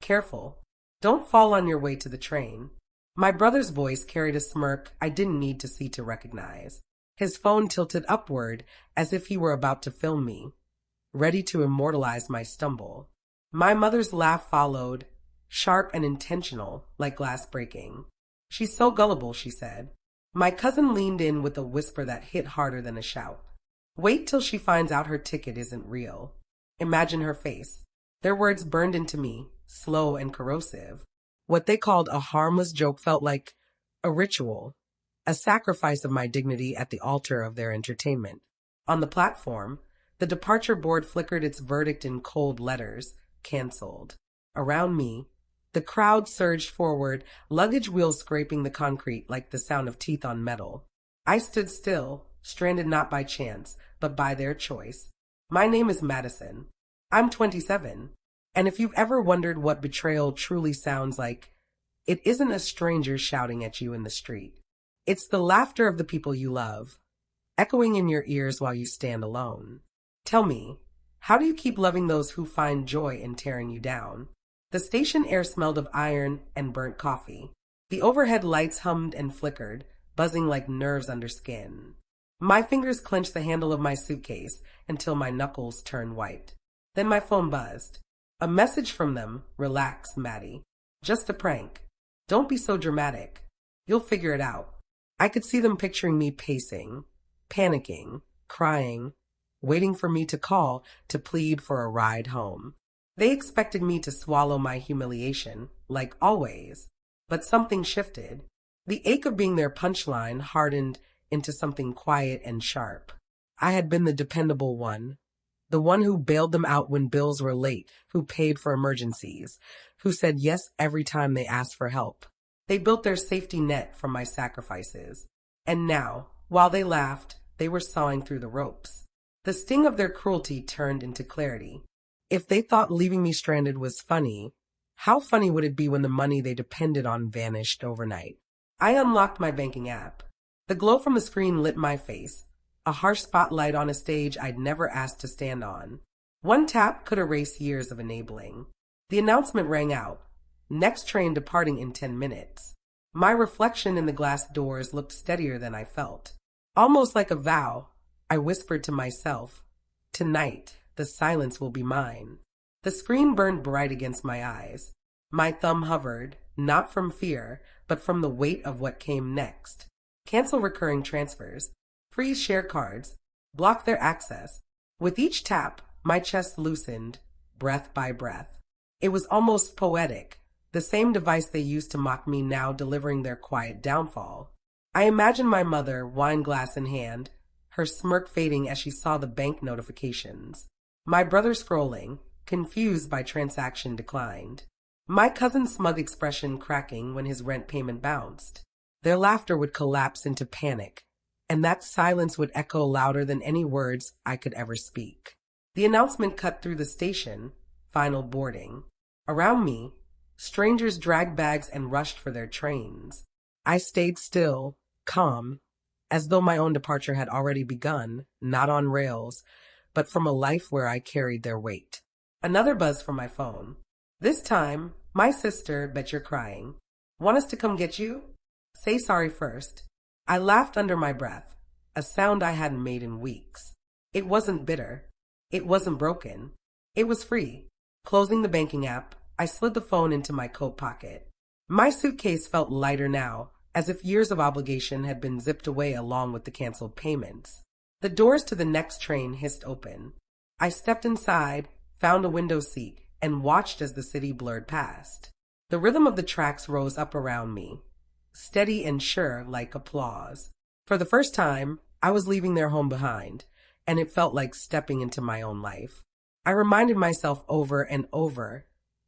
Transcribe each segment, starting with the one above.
careful. Don't fall on your way to the train." My brother's voice carried a smirk I didn't need to see to recognize. His phone tilted upward as if he were about to film me, ready to immortalize my stumble. My mother's laugh followed, sharp and intentional, like glass breaking. "She's so gullible," she said. My cousin leaned in with a whisper that hit harder than a shout. "Wait till she finds out her ticket isn't real. Imagine her face." Their words burned into me, slow and corrosive. What they called a harmless joke felt like a ritual, a sacrifice of my dignity at the altar of their entertainment. On the platform, the departure board flickered its verdict in cold letters: canceled. Around me, the crowd surged forward, luggage wheels scraping the concrete like the sound of teeth on metal. I stood still, stranded not by chance, but by their choice. My name is Madison. I'm 27. And if you've ever wondered what betrayal truly sounds like, it isn't a stranger shouting at you in the street. It's the laughter of the people you love, echoing in your ears while you stand alone. Tell me, how do you keep loving those who find joy in tearing you down? The station air smelled of iron and burnt coffee. The overhead lights hummed and flickered, buzzing like nerves under skin. My fingers clenched the handle of my suitcase until my knuckles turned white. Then my phone buzzed. A message from them: "Relax, Maddie. Just a prank. Don't be so dramatic. You'll figure it out." I could see them picturing me pacing, panicking, crying, waiting for me to call to plead for a ride home. They expected me to swallow my humiliation, like always. But something shifted. The ache of being their punchline hardened into something quiet and sharp. I had been the dependable one. The one who bailed them out when bills were late, who paid for emergencies, who said yes every time they asked for help. They built their safety net from my sacrifices. And now, while they laughed, they were sawing through the ropes. The sting of their cruelty turned into clarity. If they thought leaving me stranded was funny, how funny would it be when the money they depended on vanished overnight? I unlocked my banking app. The glow from the screen lit my face, a harsh spotlight on a stage I'd never asked to stand on. One tap could erase years of enabling. The announcement rang out: "Next train departing in 10 minutes." My reflection in the glass doors looked steadier than I felt. Almost like a vow, I whispered to myself, "Tonight, the silence will be mine." The screen burned bright against my eyes. My thumb hovered, not from fear, but from the weight of what came next. Cancel recurring transfers. Freeze share cards. Block their access. With each tap, my chest loosened, breath by breath. It was almost poetic, the same device they used to mock me now delivering their quiet downfall. I imagined my mother, wine glass in hand, her smirk fading as she saw the bank notifications. My brother scrolling, confused by transaction declined. My cousin's smug expression cracking when his rent payment bounced. Their laughter would collapse into panic, and that silence would echo louder than any words I could ever speak. The announcement cut through the station: final boarding. Around me, strangers dragged bags and rushed for their trains. I stayed still, calm, as though my own departure had already begun, not on rails, but from a life where I carried their weight. Another buzz from my phone. This time, my sister: "Bet you're crying. Want us to come get you? Say sorry first." I laughed under my breath, a sound I hadn't made in weeks. It wasn't bitter. It wasn't broken. It was free. Closing the banking app, I slid the phone into my coat pocket. My suitcase felt lighter now, as if years of obligation had been zipped away along with the canceled payments. The doors to the next train hissed open. I stepped inside, found a window seat, and watched as the city blurred past. The rhythm of the tracks rose up around me, steady and sure like applause. For the first time, I was leaving their home behind, and it felt like stepping into my own life. I reminded myself over and over,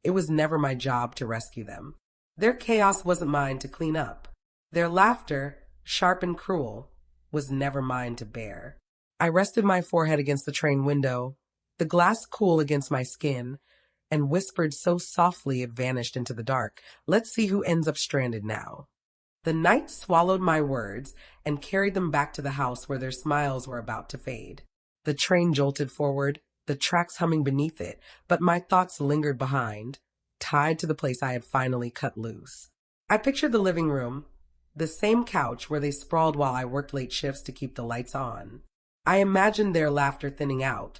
it was never my job to rescue them. Their chaos wasn't mine to clean up. Their laughter, sharp and cruel, was never mine to bear. I rested my forehead against the train window, the glass cool against my skin, and whispered so softly it vanished into the dark, "Let's see who ends up stranded now." The night swallowed my words and carried them back to the house where their smiles were about to fade. The train jolted forward, the tracks humming beneath it, but my thoughts lingered behind, tied to the place I had finally cut loose. I pictured the living room, the same couch where they sprawled while I worked late shifts to keep the lights on. I imagined their laughter thinning out,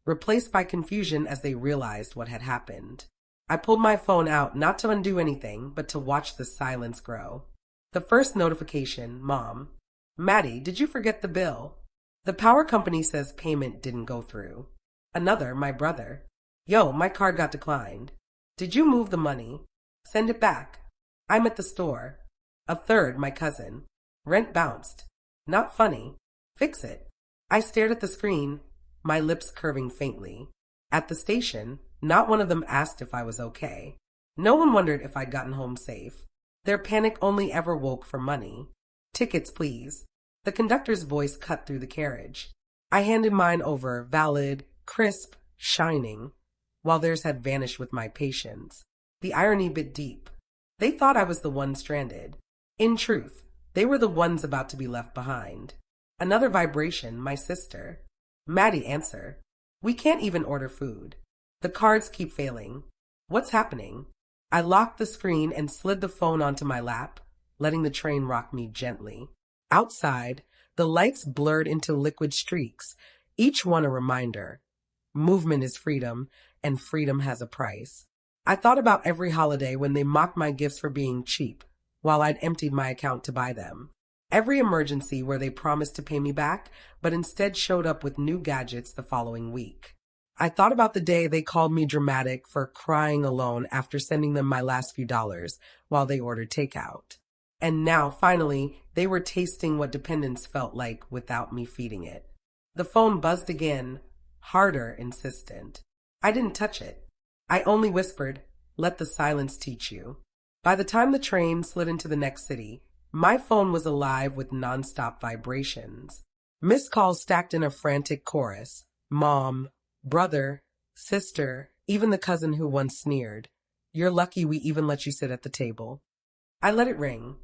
replaced by confusion as they realized what had happened. I pulled my phone out not to undo anything, but to watch the silence grow. The first notification, Mom. Maddie, did you forget the bill? The power company says payment didn't go through. Another, my brother. Yo, my card got declined. Did you move the money? Send it back. I'm at the store. A third, my cousin. Rent bounced. Not funny. Fix it. I stared at the screen, my lips curving faintly. At the station, not one of them asked if I was okay. No one wondered if I'd gotten home safe. Their panic only ever woke for money. Tickets, please. The conductor's voice cut through the carriage. I handed mine over, valid, crisp, shining, while theirs had vanished with my patience. The irony bit deep. They thought I was the one stranded. In truth, they were the ones about to be left behind. Another vibration, my sister. Maddie, answer. We can't even order food. The cards keep failing. What's happening? I locked the screen and slid the phone onto my lap, letting the train rock me gently. Outside, the lights blurred into liquid streaks, each one a reminder. Movement is freedom, and freedom has a price. I thought about every holiday when they mocked my gifts for being cheap, while I'd emptied my account to buy them. Every emergency where they promised to pay me back, but instead showed up with new gadgets the following week. I thought about the day they called me dramatic for crying alone after sending them my last few dollars while they ordered takeout. And now, finally, they were tasting what dependence felt like without me feeding it. The phone buzzed again, harder, insistent. I didn't touch it. I only whispered, "Let the silence teach you." By the time the train slid into the next city, my phone was alive with nonstop vibrations. Missed calls stacked in a frantic chorus. Mom, brother, sister, even the cousin who once sneered, "You're lucky we even let you sit at the table." I let it ring.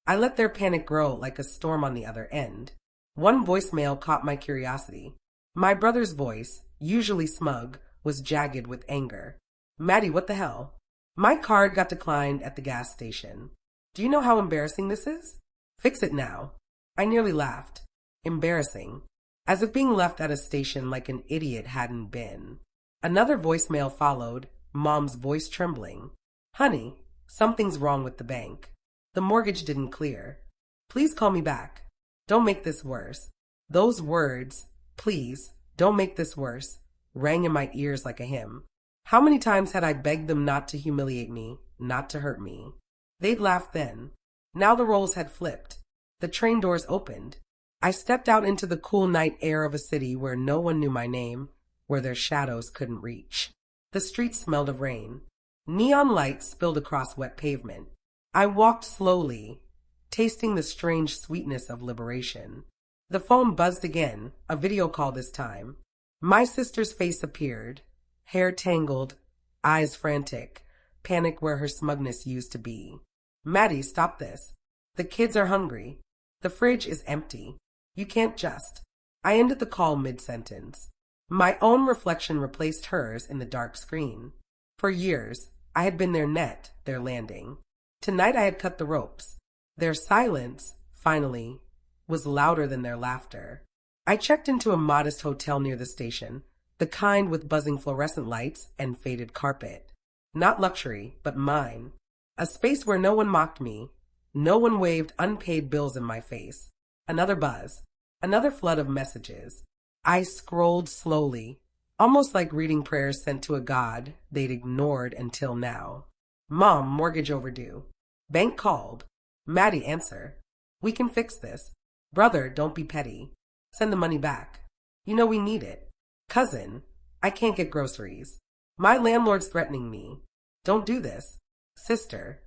I let their panic grow like a storm on the other end. One voicemail caught my curiosity. My brother's voice, usually smug, was jagged with anger. "Maddie, what the hell? My card got declined at the gas station. Do you know how embarrassing this is? Fix it now." I nearly laughed. Embarrassing. As if being left at a station like an idiot hadn't been. Another voicemail followed, Mom's voice trembling. "Honey, something's wrong with the bank. The mortgage didn't clear. Please call me back. Don't make this worse." Those words, "Please, don't make this worse," rang in my ears like a hymn. How many times had I begged them not to humiliate me, not to hurt me? They'd laughed then. Now the roles had flipped. The train doors opened. I stepped out into the cool night air of a city where no one knew my name, where their shadows couldn't reach. The streets smelled of rain. Neon lights spilled across wet pavement. I walked slowly, tasting the strange sweetness of liberation. The phone buzzed again, a video call this time. My sister's face appeared, hair tangled, eyes frantic, panic where her smugness used to be. "Maddie, stop this. The kids are hungry. The fridge is empty. You can't just..." I ended the call mid-sentence. My own reflection replaced hers in the dark screen. For years, I had been their net, their landing. Tonight I had cut the ropes. Their silence, finally, was louder than their laughter. I checked into a modest hotel near the station, the kind with buzzing fluorescent lights and faded carpet. Not luxury, but mine. A space where no one mocked me. No one waved unpaid bills in my face. Another buzz. Another flood of messages. I scrolled slowly, almost like reading prayers sent to a god they'd ignored until now. "Mom, mortgage overdue. Bank called. Maddie, answer. We can fix this. Brother, don't be petty. Send the money back. You know we need it. Cousin, I can't get groceries. My landlord's threatening me. Don't do this. Sister,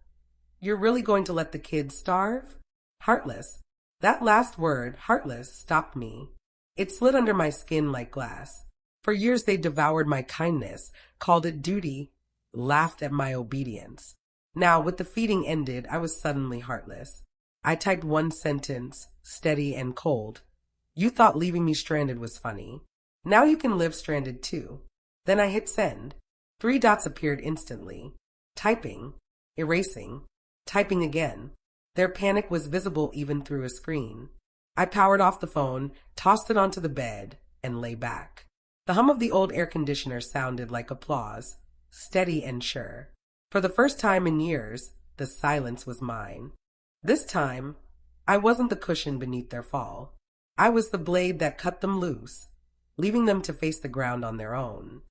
you're really going to let the kids starve?" Heartless. That last word, heartless, stopped me. It slid under my skin like glass. For years they devoured my kindness, called it duty, laughed at my obedience. Now, with the feeding ended, I was suddenly heartless. I typed one sentence, steady and cold. "You thought leaving me stranded was funny. Now you can live stranded too." Then I hit send. 3 dots appeared instantly. Typing, erasing, typing again. Their panic was visible even through a screen. I powered off the phone, tossed it onto the bed, and lay back. The hum of the old air conditioner sounded like applause, steady and sure. For the first time in years, the silence was mine. This time, I wasn't the cushion beneath their fall. I was the blade that cut them loose, leaving them to face the ground on their own.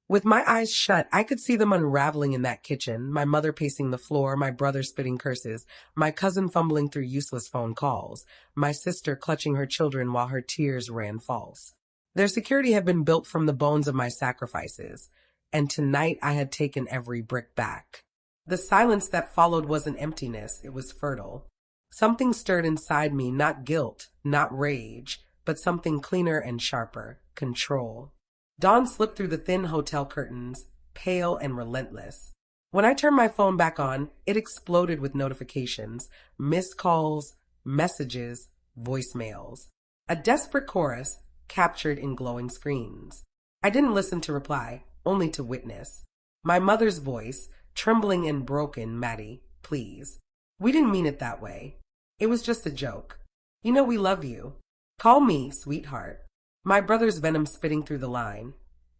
With my eyes shut, I could see them unraveling in that kitchen, my mother pacing the floor, my brother spitting curses, my cousin fumbling through useless phone calls, my sister clutching her children while her tears ran false. Their security had been built from the bones of my sacrifices, and tonight I had taken every brick back. The silence that followed wasn't emptiness, it was fertile. Something stirred inside me, not guilt, not rage, but something cleaner and sharper, control. Dawn slipped through the thin hotel curtains, pale and relentless. When I turned my phone back on, it exploded with notifications, missed calls, messages, voicemails. A desperate chorus captured in glowing screens. I didn't listen to reply, only to witness. My mother's voice, trembling and broken, "Maddie, please. We didn't mean it that way. It was just a joke. You know we love you. Call me, sweetheart." My brother's venom spitting through the line.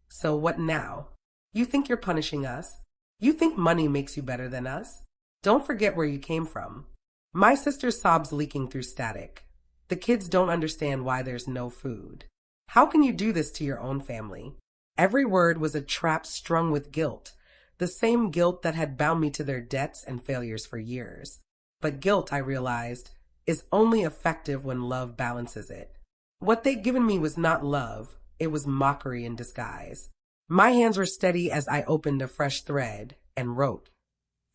"So what now? You think you're punishing us? You think money makes you better than us? Don't forget where you came from." My sister's sobs leaking through static. "The kids don't understand why there's no food. How can you do this to your own family?" Every word was a trap strung with guilt, the same guilt that had bound me to their debts and failures for years. But guilt, I realized, is only effective when love balances it. What they'd given me was not love, it was mockery in disguise. My hands were steady as I opened a fresh thread and wrote,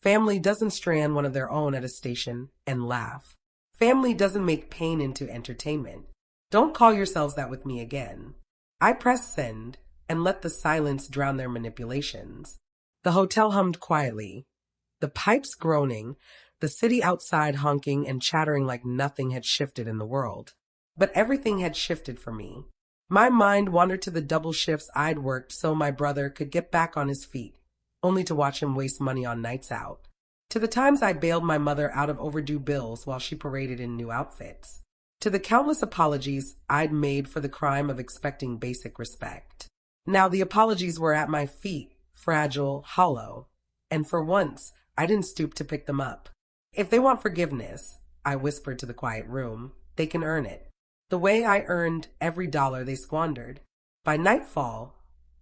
"Family doesn't strand one of their own at a station and laugh. Family doesn't make pain into entertainment. Don't call yourselves that with me again." I pressed send and let the silence drown their manipulations. The hotel hummed quietly, the pipes groaning, the city outside honking and chattering like nothing had shifted in the world. But everything had shifted for me. My mind wandered to the double shifts I'd worked so my brother could get back on his feet, only to watch him waste money on nights out. To the times I bailed my mother out of overdue bills while she paraded in new outfits. To the countless apologies I'd made for the crime of expecting basic respect. Now the apologies were at my feet, fragile, hollow, and for once I didn't stoop to pick them up. "If they want forgiveness," I whispered to the quiet room, "they can earn it. The way I earned every dollar they squandered." By nightfall,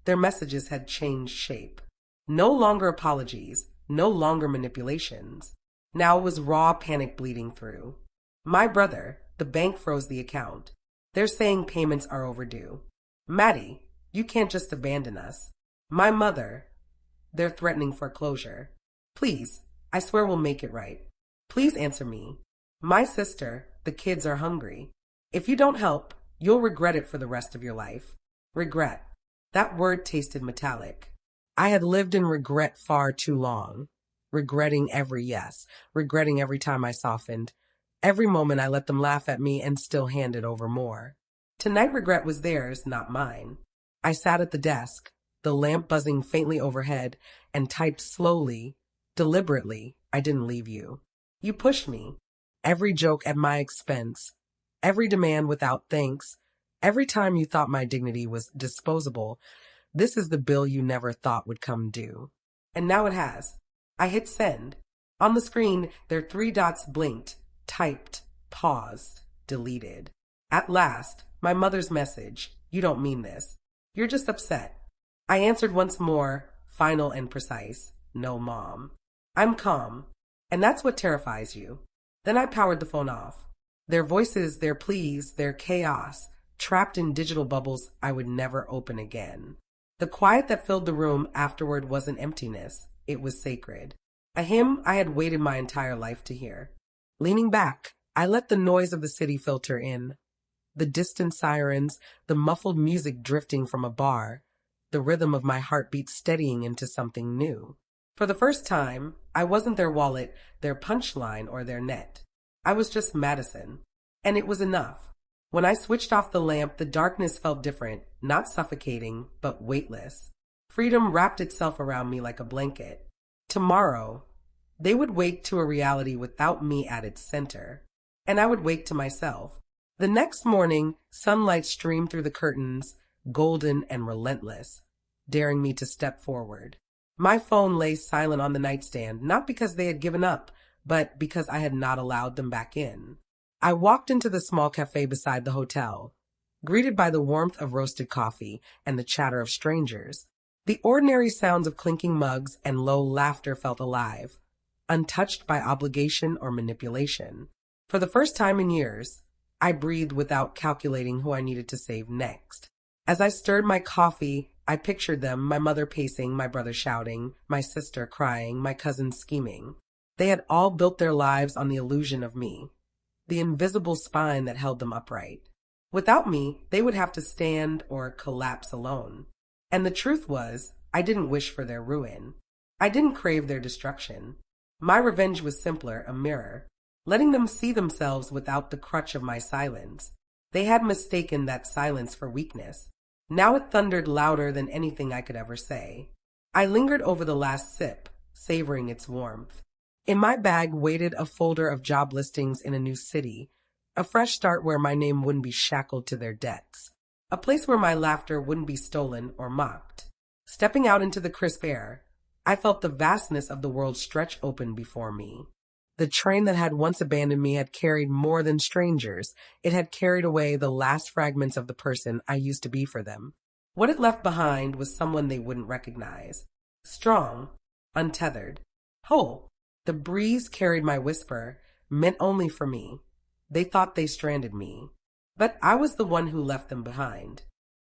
their messages had changed shape. No longer apologies, no longer manipulations. Now it was raw panic bleeding through. "My brother, the bank froze the account. They're saying payments are overdue. Maddie, you can't just abandon us. My mother, they're threatening foreclosure. Please, I swear we'll make it right. Please answer me. My sister, the kids are hungry. If you don't help, you'll regret it for the rest of your life." Regret. That word tasted metallic. I had lived in regret far too long. Regretting every yes, regretting every time I softened, every moment I let them laugh at me and still handed over more. Tonight regret was theirs, not mine. I sat at the desk, the lamp buzzing faintly overhead, and typed slowly, deliberately, "I didn't leave you. You pushed me. Every joke at my expense, every demand without thanks, every time you thought my dignity was disposable, this is the bill you never thought would come due." And now it has. I hit send. On the screen, their 3 dots blinked, typed, paused, deleted. At last, my mother's message, "You don't mean this. You're just upset." I answered once more, final and precise, "No, Mom. I'm calm. And that's what terrifies you." Then I powered the phone off. Their voices, their pleas, their chaos, trapped in digital bubbles I would never open again. The quiet that filled the room afterward wasn't emptiness, it was sacred. A hymn I had waited my entire life to hear. Leaning back, I let the noise of the city filter in. The distant sirens, the muffled music drifting from a bar, the rhythm of my heartbeat steadying into something new. For the first time, I wasn't their wallet, their punchline, or their net. I was just Madison. And it was enough. When I switched off the lamp, the darkness felt different, not suffocating, but weightless. Freedom wrapped itself around me like a blanket. Tomorrow, they would wake to a reality without me at its center, and I would wake to myself. The next morning, sunlight streamed through the curtains, golden and relentless, daring me to step forward. My phone lay silent on the nightstand, not because they had given up, but because I had not allowed them back in. I walked into the small cafe beside the hotel, greeted by the warmth of roasted coffee and the chatter of strangers. The ordinary sounds of clinking mugs and low laughter felt alive, untouched by obligation or manipulation. For the first time in years, I breathed without calculating who I needed to save next. As I stirred my coffee, I pictured them, my mother pacing, my brother shouting, my sister crying, my cousins scheming. They had all built their lives on the illusion of me, the invisible spine that held them upright. Without me, they would have to stand or collapse alone. And the truth was, I didn't wish for their ruin. I didn't crave their destruction. My revenge was simpler, a mirror, letting them see themselves without the crutch of my silence. They had mistaken that silence for weakness. Now it thundered louder than anything I could ever say. I lingered over the last sip, savoring its warmth. In my bag waited a folder of job listings in a new city, a fresh start where my name wouldn't be shackled to their debts, a place where my laughter wouldn't be stolen or mocked. Stepping out into the crisp air, I felt the vastness of the world stretch open before me. The train that had once abandoned me had carried more than strangers. It had carried away the last fragments of the person I used to be for them. What it left behind was someone they wouldn't recognize. Strong, untethered, whole. The breeze carried my whisper, meant only for me. They thought they stranded me, but I was the one who left them behind.